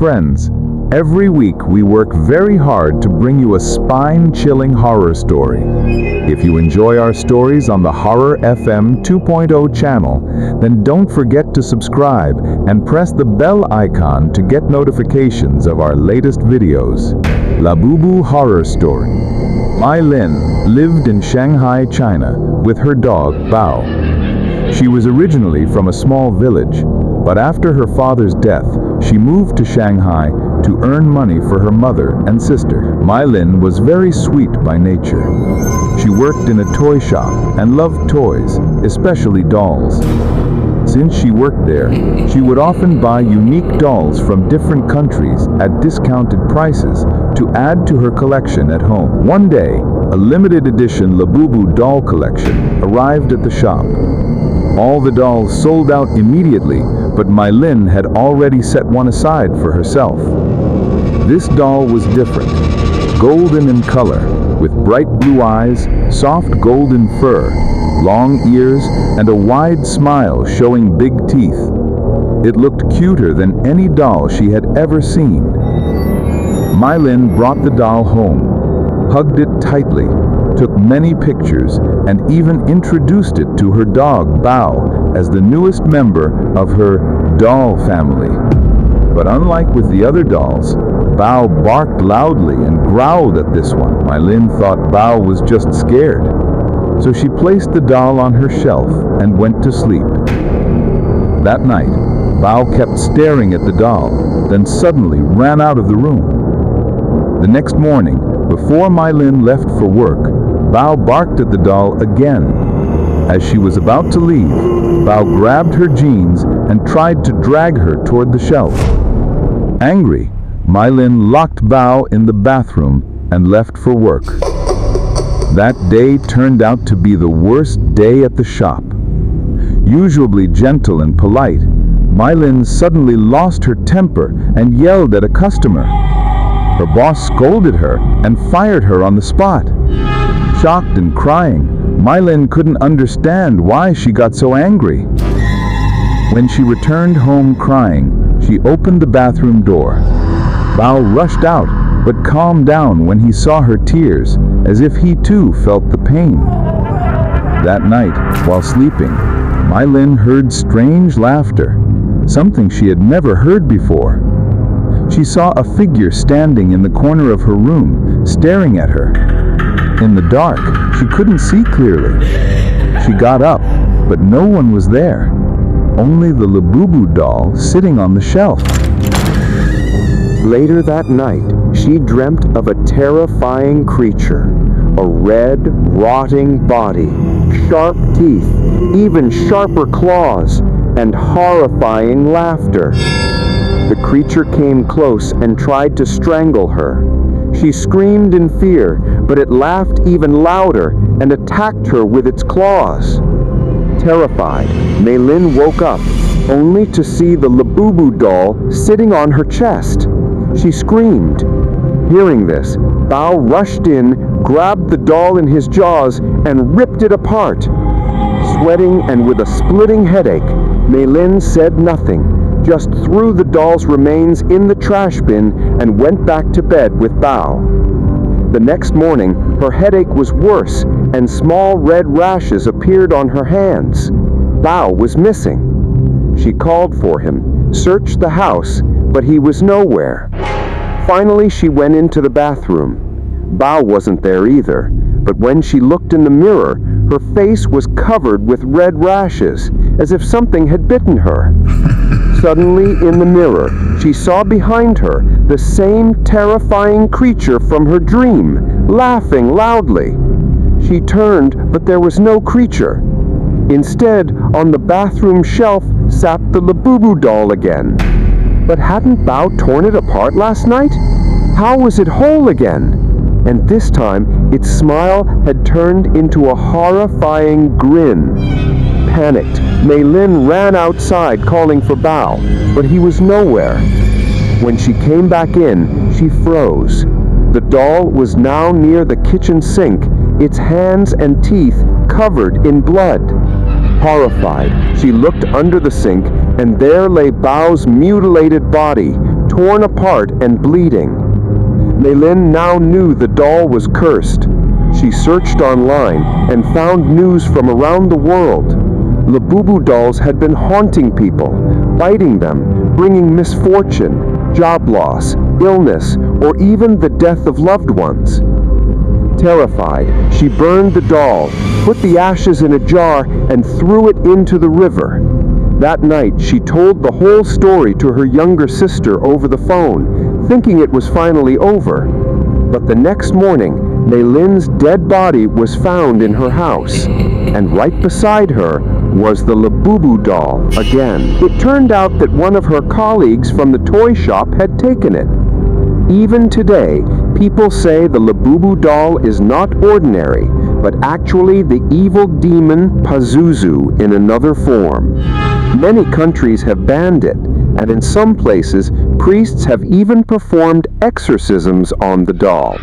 Friends, every week we work very hard to bring you a spine-chilling horror story. If you enjoy our stories on the Horror FM 2.0 channel, then don't forget to subscribe and press the bell icon to get notifications of our latest videos. Labubu Horror Story. Meilin lived in Shanghai, China, with her dog, Bao. She was originally from a small village, but after her father's death, she moved to Shanghai to earn money for her mother and sister. Meilin was very sweet by nature. She worked in a toy shop and loved toys, especially dolls. Since she worked there, she would often buy unique dolls from different countries at discounted prices to add to her collection at home. One day, a limited edition Labubu doll collection arrived at the shop. All the dolls sold out immediately, but Meilin had already set one aside for herself. This doll was different, golden in color, with bright blue eyes, soft golden fur, long ears, and a wide smile showing big teeth. It looked cuter than any doll she had ever seen. Meilin brought the doll home, hugged it tightly, took many pictures, and even introduced it to her dog, Bao, as the newest member of her doll family. But unlike with the other dolls, Bao barked loudly and growled at this one. Meilin thought Bao was just scared, so she placed the doll on her shelf and went to sleep. That night, Bao kept staring at the doll, then suddenly ran out of the room. The next morning, before Meilin left for work, Bao barked at the doll again. As she was about to leave, Bao grabbed her jeans and tried to drag her toward the shelf. Angry, Meilin locked Bao in the bathroom and left for work. That day turned out to be the worst day at the shop. Usually gentle and polite, Meilin suddenly lost her temper and yelled at a customer. Her boss scolded her and fired her on the spot. Shocked and crying, Meilin couldn't understand why she got so angry. When she returned home crying, she opened the bathroom door. Bao rushed out, but calmed down when he saw her tears, as if he too felt the pain. That night, while sleeping, Meilin heard strange laughter, something she had never heard before. She saw a figure standing in the corner of her room, staring at her. In the dark, she couldn't see clearly. She got up, but no one was there. Only the Labubu doll sitting on the shelf. Later that night, she dreamt of a terrifying creature. A red, rotting body, sharp teeth, even sharper claws, and horrifying laughter. The creature came close and tried to strangle her. She screamed in fear, but it laughed even louder and attacked her with its claws. Terrified, Meilin woke up, only to see the Labubu doll sitting on her chest. She screamed. Hearing this, Bao rushed in, grabbed the doll in his jaws, and ripped it apart. Sweating and with a splitting headache, Meilin said nothing, just threw the doll's remains in the trash bin and went back to bed with Bao. The next morning, her headache was worse, and small red rashes appeared on her hands. Bao was missing. She called for him, searched the house, but he was nowhere. Finally, she went into the bathroom. Bao wasn't there either, but when she looked in the mirror, her face was covered with red rashes, as if something had bitten her. Suddenly, in the mirror, she saw behind her the same terrifying creature from her dream, laughing loudly. She turned, but there was no creature. Instead, on the bathroom shelf sat the Labubu doll again. But hadn't Bao torn it apart last night? How was it whole again? And this time, its smile had turned into a horrifying grin. Panicked, Meilin ran outside calling for Bao, but he was nowhere. When she came back in, she froze. The doll was now near the kitchen sink, its hands and teeth covered in blood. Horrified, she looked under the sink, and there lay Bao's mutilated body, torn apart and bleeding. Meilin now knew the doll was cursed. She searched online and found news from around the world. Labubu dolls had been haunting people, biting them, bringing misfortune, job loss, illness, or even the death of loved ones. Terrified, she burned the doll, put the ashes in a jar, and threw it into the river. That night, she told the whole story to her younger sister over the phone, thinking it was finally over. But the next morning, Meilin's dead body was found in her house, and right beside her was the Labubu doll again. It turned out that one of her colleagues from the toy shop had taken it. Even today, people say the Labubu doll is not ordinary, but actually the evil demon Pazuzu in another form. Many countries have banned it, and in some places, priests have even performed exorcisms on the doll.